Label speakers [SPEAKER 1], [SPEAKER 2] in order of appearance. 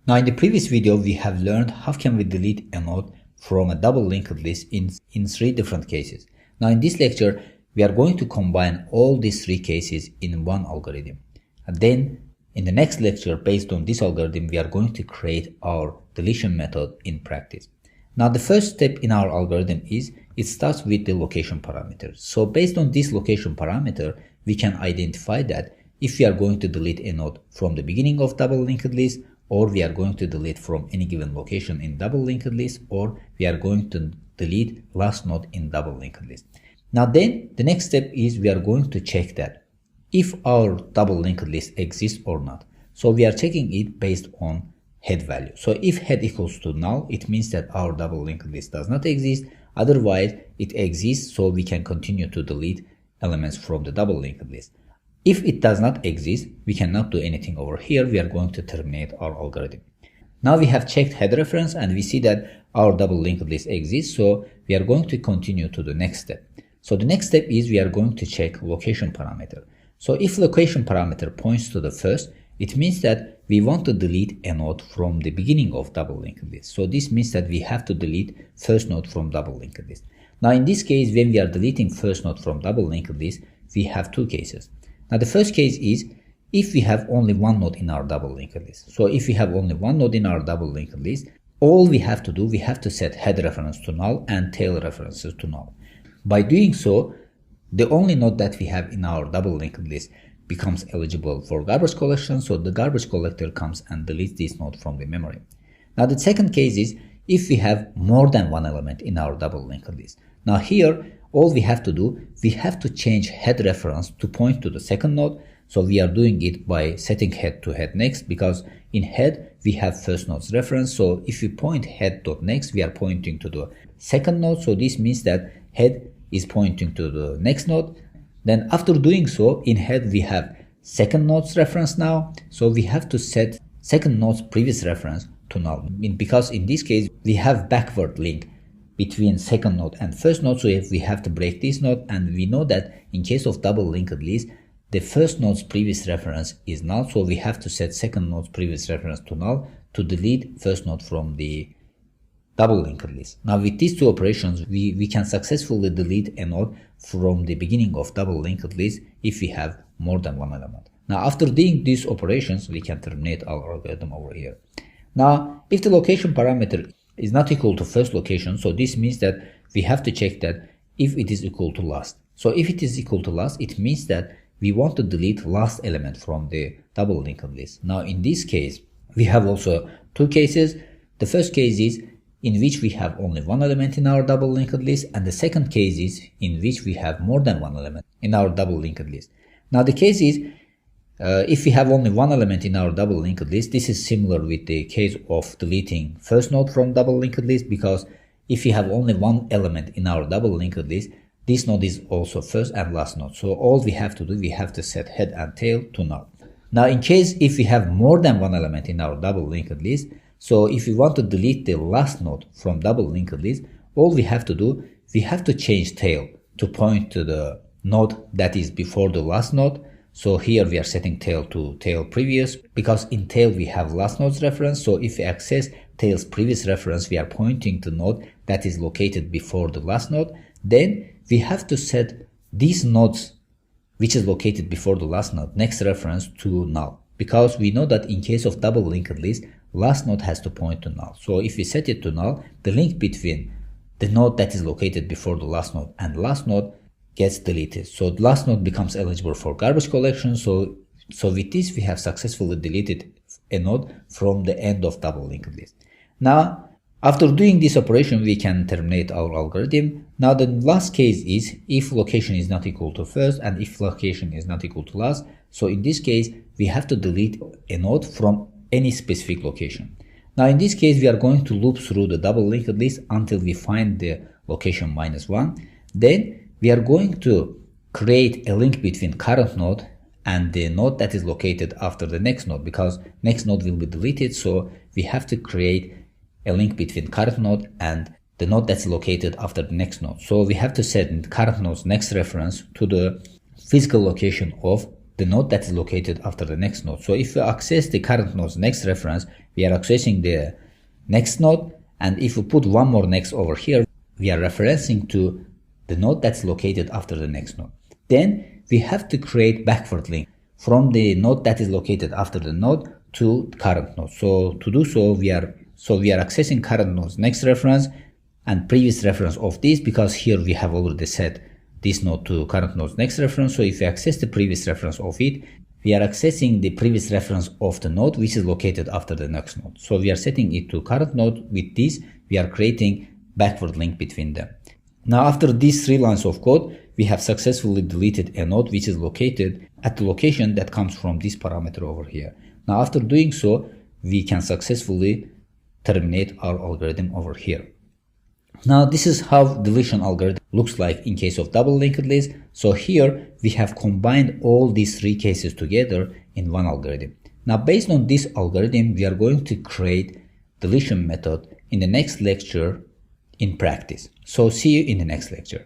[SPEAKER 1] Now in the previous video, we have learned how can we delete a node from a double linked list in 3 different cases. Now in this lecture, we are going to combine all these 3 cases in one algorithm. And then in the next lecture, based on this algorithm, we are going to create our deletion method in practice. Now the first step in our algorithm is it starts with the location parameter. So based on this location parameter, we can identify that if we are going to delete a node from the beginning of double linked list, or we are going to delete from any given location in double linked list, or we are going to delete last node in double linked list. Now then the next step is we are going to check that if our double linked list exists or not. So we are checking it based on head value. So if head equals to null, it means that our double linked list does not exist. Otherwise it exists, so we can continue to delete elements from the double linked list. If it does not exist, we cannot do anything over here. We are going to terminate our algorithm. Now we have checked head reference and we see that our double linked list exists. So we are going to continue to the next step. So the next step is we are going to check location parameter. So if location parameter points to the first, it means that we want to delete a node from the beginning of double linked list. So this means that we have to delete first node from double linked list. Now in this case, when we are deleting first node from double linked list, we have 2 cases. Now the first case is if we have only one node in our double linked list. So if we have only one node in our double linked list, all we have to do, we have to set head reference to null and tail references to null. By doing so, the only node that we have in our double linked list becomes eligible for garbage collection. So the garbage collector comes and deletes this node from the memory. Now the second case is if we have more than one element in our double linked list. Now here, all we have to do, we have to change head reference to point to the second node. So we are doing it by setting head to head next, because in head we have first node's reference. So if we point head.next, we are pointing to the second node. So this means that head is pointing to the next node. Then after doing so, in head we have second node's reference now. So we have to set second node's previous reference to null, because in this case we have backward link between second node and first node. So if we have to break this node, and we know that in case of double linked list, the first node's previous reference is null. So we have to set second node's previous reference to null to delete first node from the double linked list. Now with these 2 operations, we can successfully delete a node from the beginning of double linked list if we have more than one element. Now after doing these operations, we can terminate our algorithm over here. Now if the location parameter is not equal to first location, so this means that we have to check that if it is equal to last. So if it is equal to last, it means that we want to delete last element from the double linked list. Now in this case, we have also 2 cases. The first case is in which we have only one element in our double linked list, and the second case is in which we have more than one element in our double linked list. Now the case is if we have only one element in our double linked list, this is similar with the case of deleting first node from double linked list, because if we have only one element in our double linked list, this node is also first and last node. So all we have to do, we have to set head and tail to null. Now in case if we have more than one element in our double linked list, so if we want to delete the last node from double linked list, all we have to do, we have to change tail to point to the node that is before the last node. So here we are setting tail to tail previous, because in tail we have last node's reference. So if we access tail's previous reference, we are pointing to node that is located before the last node. Then we have to set these nodes which is located before the last node next reference to null, because we know that in case of double linked list, last node has to point to null. So if we set it to null, the link between the node that is located before the last node and last node gets deleted. So the last node becomes eligible for garbage collection. So with this, we have successfully deleted a node from the end of double linked list. Now, after doing this operation, we can terminate our algorithm. Now the last case is if location is not equal to first and if location is not equal to last. So in this case, we have to delete a node from any specific location. Now in this case, we are going to loop through the double linked list until we find the location -1. Then we are going to create a link between current node and the node that is located after the next node, because next node will be deleted. So we have to create a link between current node and the node that's located after the next node. So we have to set current node's next reference to the physical location of the node that is located after the next node. So if we access the current node's next reference, we are accessing the next node, and if we put one more next over here, we are referencing to the node that's located after the next node. Then we have to create backward link from the node that is located after the node to current node. So to do so, we are accessing current node's next reference and previous reference of this, because here we have already set this node to current node's next reference. So if we access the previous reference of it, we are accessing the previous reference of the node which is located after the next node. So we are setting it to current node. With this, we are creating backward link between them. Now after these 3 lines of code, we have successfully deleted a node which is located at the location that comes from this parameter over here. Now after doing so, we can successfully terminate our algorithm over here. Now this is how deletion algorithm looks like in case of double linked list. So here we have combined all these 3 cases together in one algorithm. Now based on this algorithm, we are going to create deletion method in the next lecture in practice. So see you in the next lecture.